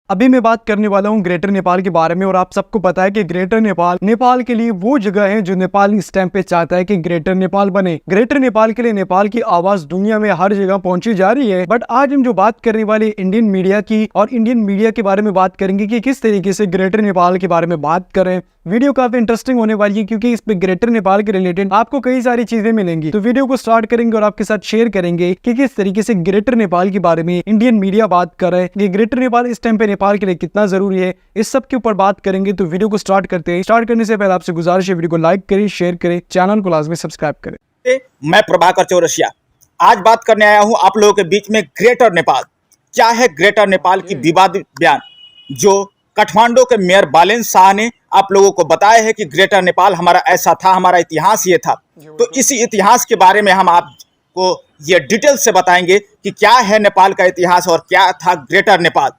अभी मैं बात करने वाला हूँ ग्रेटर नेपाल के बारे में। और आप सबको पता है कि ग्रेटर नेपाल नेपाल के लिए वो जगह है जो नेपाल इस टाइम पे चाहता है कि ग्रेटर नेपाल बने। ग्रेटर नेपाल के लिए नेपाल की आवाज दुनिया में हर जगह पहुंची जा रही है। बट आज हम जो बात करने वाले इंडियन मीडिया की और इंडियन मीडिया के बारे में बात करेंगे कि किस तरीके से ग्रेटर नेपाल के बारे में बात करें। वीडियो काफी इंटरेस्टिंग होने वाली है क्योंकि इस पे ग्रेटर नेपाल के रिलेटेड आपको कई सारी चीजें मिलेंगी। तो वीडियो को स्टार्ट करेंगे और आपके साथ शेयर करेंगे कि किस तरीके से ग्रेटर नेपाल के बारे में इंडियन मीडिया बात कर रहे हैं कि ग्रेटर नेपाल इस टाइम पे नेपाल के लिए कितना जरूरी है। इस सब के ऊपर बात करेंगे। तो वीडियो को स्टार्ट करते हैं। स्टार्ट करने से पहले आपसे गुजारिश है वीडियो को लाइक करें, शेयर करें, चैनल को लाजमी सब्सक्राइब करें। मैं प्रभाकर चौरसिया आज बात करने आया हूं आप लोगों के बीच में ग्रेटर नेपाल क्या है। ग्रेटर नेपाल की विवादित बयान जो काठमांडू के मेयर बालेन शाह ने आप लोगों को बताया है कि ग्रेटर नेपाल हमारा ऐसा था, हमारा इतिहास ये था। तो इसी इतिहास के बारे में हम आपको ये डिटेल से बताएंगे कि क्या है नेपाल का इतिहास और क्या था ग्रेटर नेपाल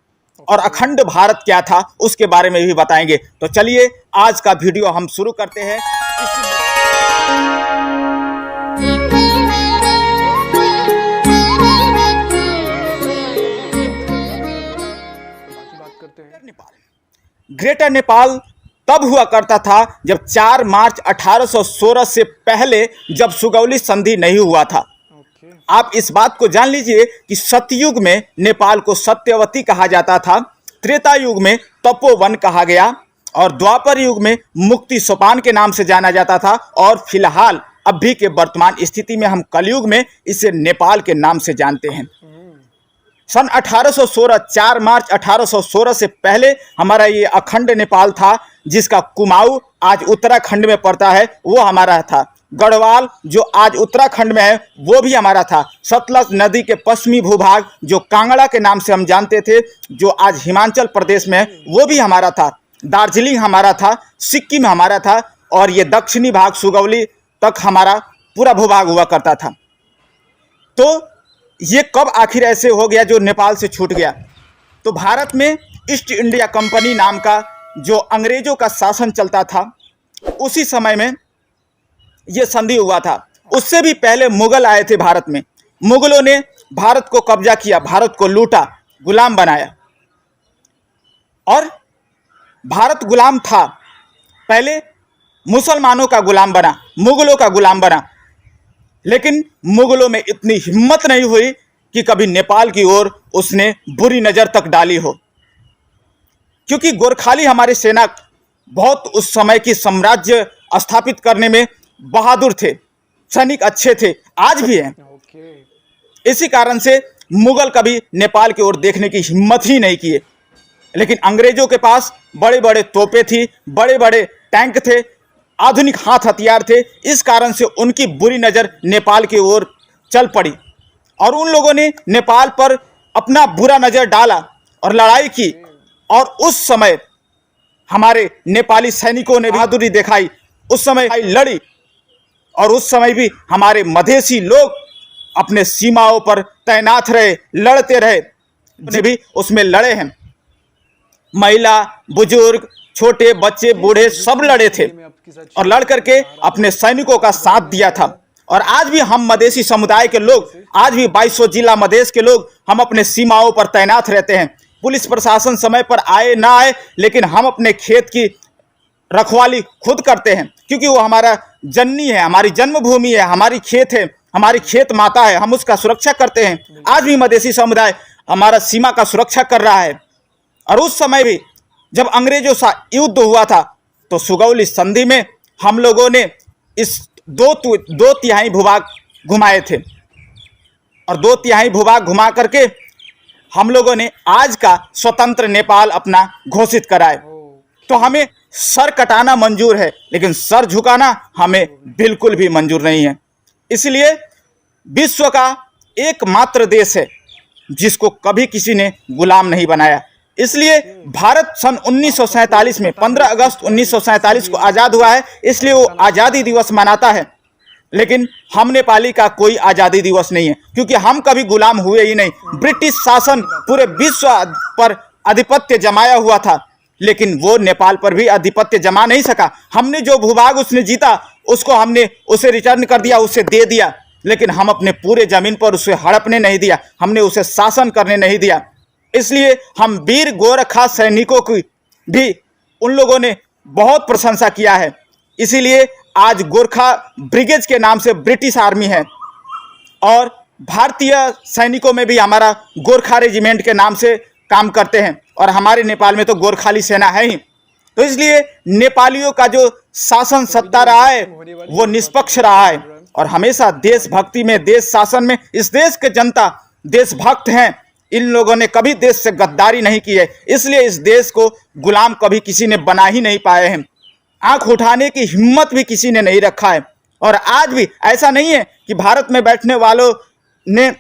और अखंड भारत क्या था, उसके बारे में भी बताएंगे। तो चलिए आज का वीडियो हम शुरू करते हैं। ग्रेटर नेपाल तब हुआ करता था जब 4 मार्च 1816 से पहले जब सुगौली संधि नहीं हुआ था। आप इस बात को जान लीजिए कि सतयुग में नेपाल को सत्यवती कहा जाता था, त्रेता युग में तपोवन कहा गया और द्वापर युग में मुक्ति सोपान के नाम से जाना जाता था और फिलहाल अभी के वर्तमान स्थिति में हम कलयुग में इसे नेपाल के नाम से जानते हैं। सन 1816 4 मार्च 1816 से पहले हमारा ये अखंड नेपाल था, जिसका कुमाऊं आज उत्तराखंड में पड़ता है वो हमारा था। गढ़वाल जो आज उत्तराखंड में है वो भी हमारा था। सतलज नदी के पश्चिमी भूभाग जो कांगड़ा के नाम से हम जानते थे, जो आज हिमाचल प्रदेश में है, वो भी हमारा था। दार्जिलिंग हमारा था, सिक्किम हमारा था और ये दक्षिणी भाग सुगौली तक हमारा पूरा भूभाग हुआ करता था। तो ये कब आखिर ऐसे हो गया जो नेपाल से छूट गया? तो भारत में ईस्ट इंडिया कंपनी नाम का जो अंग्रेजों का शासन चलता था, उसी समय में ये संधि हुआ था। उससे भी पहले मुगल आए थे भारत में। मुगलों ने भारत को कब्जा किया, भारत को लूटा, गुलाम बनाया और भारत गुलाम था। पहले मुसलमानों का गुलाम बना, मुगलों का गुलाम बना, लेकिन मुगलों में इतनी हिम्मत नहीं हुई कि कभी नेपाल की ओर उसने बुरी नज़र तक डाली हो, क्योंकि गोरखाली हमारे सेना बहुत उस समय की साम्राज्य स्थापित करने में बहादुर थे, सैनिक अच्छे थे, आज भी हैं। इसी कारण से मुगल कभी नेपाल की ओर देखने की हिम्मत ही नहीं किए। लेकिन अंग्रेजों के पास बड़े बड़े तोपें थी, बड़े बड़े टैंक थे, आधुनिक हाथ हथियार थे। इस कारण से उनकी बुरी नज़र नेपाल की ओर चल पड़ी और उन लोगों ने नेपाल पर अपना बुरा नज़र डाला और लड़ाई की। और उस समय हमारे नेपाली सैनिकों ने बहादुरी दिखाई, उस समय लड़ी और उस समय भी हमारे मधेसी लोग अपने सीमाओं पर तैनात रहे, लड़ते रहे, भी उसमें लड़े हैं। महिला, बुजुर्ग, छोटे बच्चे, बूढ़े सब लड़े थे और लड़ करके अपने सैनिकों का साथ दिया था। और आज भी हम मधेसी समुदाय के लोग, आज भी 2200 जिला मधेश के लोग हम अपने सीमाओं पर तैनात रहते हैं। पुलिस प्रशासन समय पर आए ना आए, लेकिन हम अपने खेत की रखवाली खुद करते हैं, क्योंकि वो हमारा जननी है, हमारी जन्मभूमि है, हमारी खेत है, हमारी खेत माता है, हम उसका सुरक्षा करते हैं। आज भी मधेसी समुदाय हमारा सीमा का सुरक्षा कर रहा है। और उस समय भी जब अंग्रेजों से युद्ध हुआ था तो सुगौली संधि में हम लोगों ने इस दो तिहाई भूभाग घुमाए थे और 2 तिहाई भूभाग घुमा करके हम लोगों ने आज का स्वतंत्र नेपाल अपना घोषित कराए। तो हमें सर कटाना मंजूर है, लेकिन सर झुकाना हमें बिल्कुल भी मंजूर नहीं है। इसलिए विश्व का एकमात्र देश है जिसको कभी किसी ने गुलाम नहीं बनाया। इसलिए भारत सन 1947 में 15 अगस्त 1947 को आज़ाद हुआ है, इसलिए वो आज़ादी दिवस मनाता है। लेकिन हम नेपाली का कोई आज़ादी दिवस नहीं है, क्योंकि हम कभी गुलाम हुए ही नहीं। ब्रिटिश शासन पूरे विश्व पर आधिपत्य जमाया हुआ था, लेकिन वो नेपाल पर भी आधिपत्य जमा नहीं सका। हमने जो भूभाग उसने जीता उसको हमने उसे रिटर्न कर दिया, उसे दे दिया, लेकिन हम अपने पूरे ज़मीन पर उसे हड़पने नहीं दिया, हमने उसे शासन करने नहीं दिया। इसलिए हम वीर गोरखा सैनिकों की भी उन लोगों ने बहुत प्रशंसा किया है। इसीलिए आज गोरखा ब्रिगेड के नाम से ब्रिटिश आर्मी है और भारतीय सैनिकों में भी हमारा गोरखा रेजिमेंट के नाम से काम करते हैं और हमारे नेपाल में तो गोरखाली सेना है ही। तो इसलिए नेपालियों का जो शासन सत्ता रहा है वो निष्पक्ष रहा है और हमेशा देशभक्ति में, देश शासन में इस देश के जनता देशभक्त हैं। इन लोगों ने कभी देश से गद्दारी नहीं की है, इसलिए इस देश को गुलाम कभी किसी ने बना ही नहीं पाए हैं। आंख उठाने की हिम्मत भी किसी ने नहीं रखा है और आज भी ऐसा नहीं है कि भारत में बैठने वालों ने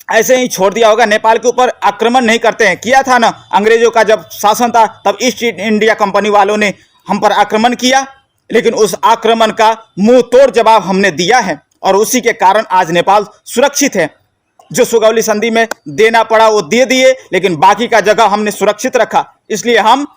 ऐसे ही छोड़ दिया होगा, नेपाल के ऊपर आक्रमण नहीं करते हैं। किया था ना, अंग्रेजों का जब शासन था तब ईस्ट इंडिया कंपनी वालों ने हम पर आक्रमण किया, लेकिन उस आक्रमण का मुंह तोड़ जवाब हमने दिया है और उसी के कारण आज नेपाल सुरक्षित है। जो सुगौली संधि में देना पड़ा वो दे दिए, लेकिन बाकी का जगह हमने सुरक्षित रखा। इसलिए हम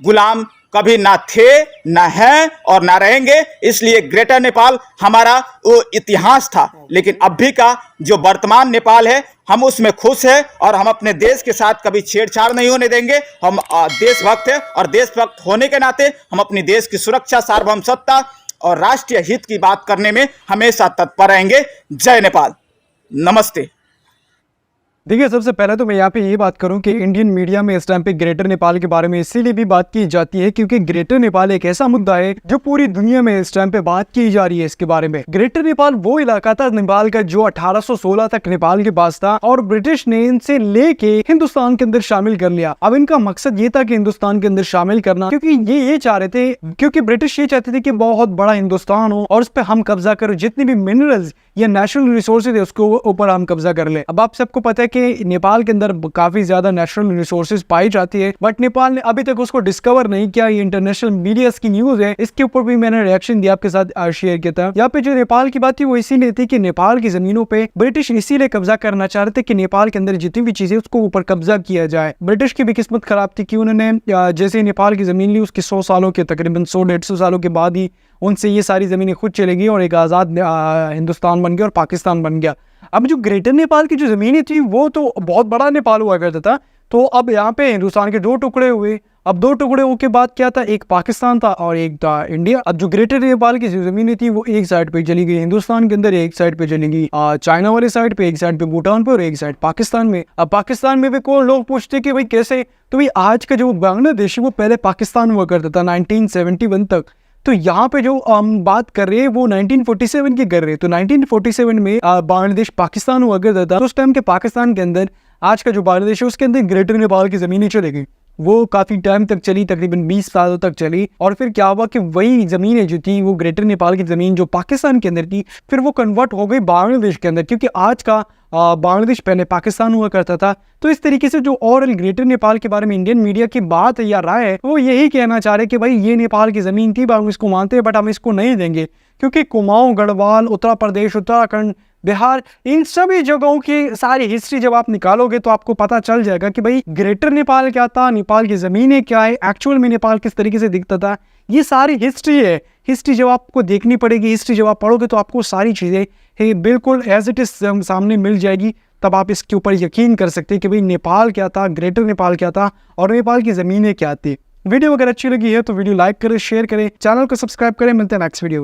गुलाम कभी ना थे, ना हैं और ना रहेंगे। इसलिए ग्रेटर नेपाल हमारा वो इतिहास था, लेकिन अभी का जो वर्तमान नेपाल है हम उसमें खुश हैं और हम अपने देश के साथ कभी छेड़छाड़ नहीं होने देंगे। हम देशभक्त हैं और देशभक्त होने के नाते हम अपनी देश की सुरक्षा, सार्वभौमसत्ता और राष्ट्रीय हित की बात करने में हमेशा तत्पर रहेंगे। जय नेपाल, नमस्ते। देखिए, सबसे पहले तो मैं यहाँ पे ये बात करूँ कि इंडियन मीडिया में इस टाइम पे ग्रेटर नेपाल के बारे में इसीलिए भी बात की जाती है क्योंकि ग्रेटर नेपाल एक ऐसा मुद्दा है जो पूरी दुनिया में इस टाइम पे बात की जा रही है इसके बारे में। ग्रेटर नेपाल वो इलाका था नेपाल का जो 1816 तक नेपाल के पास था और ब्रिटिश ने इनसे लेके हिंदुस्तान के अंदर शामिल कर लिया। अब इनका मकसद ये था कि हिंदुस्तान के अंदर शामिल करना, क्योंकि ये चाह रहे थे, क्योंकि ब्रिटिश ये चाहते थे कि बहुत बड़ा हिंदुस्तान हो और उस पर हम कब्जा करो, जितने भी मिनरल्स या नेशनल रिसोर्सेज है उसको ऊपर हम कब्जा कर ले। अब आप सबको पता है कि नेपाल के अंदर काफी ज्यादा नेशनल रिसोर्सेज पाई जाती है, बट नेपाल ने अभी तक उसको डिस्कवर नहीं किया। ये इंटरनेशनल मीडिया की न्यूज है, इसके ऊपर भी मैंने रिएक्शन दिया, आपके साथ शेयर किया था। यहाँ पे जो नेपाल की बात थी वो इसीलिए थी कि नेपाल की जमीनों पे ब्रिटिश इसीलिए कब्जा करना चाह रहे थे कि नेपाल के अंदर जितनी भी चीजें उसको ऊपर कब्जा किया जाए। ब्रिटिश की भी किस्मत खराब थी कि उन्होंने जैसे नेपाल की जमीन ली उसके 100 सालों के, तकरीबन 100-150 सालों के बाद ही उनसे ये सारी जमीनें खुद चली गई और एक आज़ाद हिंदुस्तान बन गया और पाकिस्तान बन गया। अब जो ग्रेटर नेपाल की जो ज़मीनें थी वो तो बहुत बड़ा नेपाल हुआ करता था, तो अब यहाँ पे हिंदुस्तान के 2 टुकड़े हुए। अब 2 टुकड़े के बाद क्या था, एक पाकिस्तान था और एक था इंडिया। अब जो ग्रेटर नेपाल की जो ज़मीनें थी वो एक साइड पे चली गई हिंदुस्तान के अंदर, एक साइड पे चली गई चाइना वाले साइड पे, एक साइड पे भूटान पे और एक साइड पाकिस्तान में। अब पाकिस्तान में भी कौन लोग पूछते कि भाई कैसे, तो भाई आज का जो बांग्लादेश है वो पहले पाकिस्तान हुआ करता था 1971 तक। तो यहाँ पे जो हम बात कर रहे हैं वो 1947 की कर रहे हैं। तो 1947 में बांग्लादेश पाकिस्तान हुआ करता था। उस टाइम के पाकिस्तान के अंदर आज का जो बांग्लादेश है उसके अंदर ग्रेटर नेपाल की ज़मीनें चली गई। वो काफ़ी टाइम तक चली, तकरीबन 20 सालों तक चली और फिर क्या हुआ कि वही ज़मीनें जो थी वो ग्रेटर नेपाल की ज़मीन जो पाकिस्तान के अंदर थी फिर वो कन्वर्ट हो गई बांग्लादेश के अंदर, क्योंकि आज का बांग्लादेश पहले पाकिस्तान हुआ करता था। तो इस तरीके से जो ओवरऑल ग्रेटर नेपाल के बारे में इंडियन मीडिया की बात या राय है वो यही कहना चाह रहे कि भाई ये नेपाल की ज़मीन थी, हम इसको मानते हैं बट हम इसको नहीं देंगे, क्योंकि कुमाऊं, गढ़वाल, उत्तर प्रदेश, उत्तराखंड, बिहार, इन सभी जगहों की सारी हिस्ट्री जब आप निकालोगे तो आपको पता चल जाएगा कि भाई ग्रेटर नेपाल क्या था, नेपाल की ज़मीनें क्या है, एक्चुअल में नेपाल किस तरीके से दिखता था। ये सारी हिस्ट्री है। हिस्ट्री जब आपको देखनी पड़ेगी, हिस्ट्री जब आप पढ़ोगे तो आपको सारी चीज़ें बिल्कुल एज इट इज़ सामने मिल जाएगी। तब आप इसके ऊपर यकीन कर सकते हैं कि भाई नेपाल क्या था, ग्रेटर नेपाल क्या था और नेपाल की ज़मीनें क्या थी। वीडियो अगर अच्छी लगी है तो वीडियो लाइक करें, शेयर करें, चैनल को सब्सक्राइब करें। मिलते हैं नेक्स्ट वीडियो में।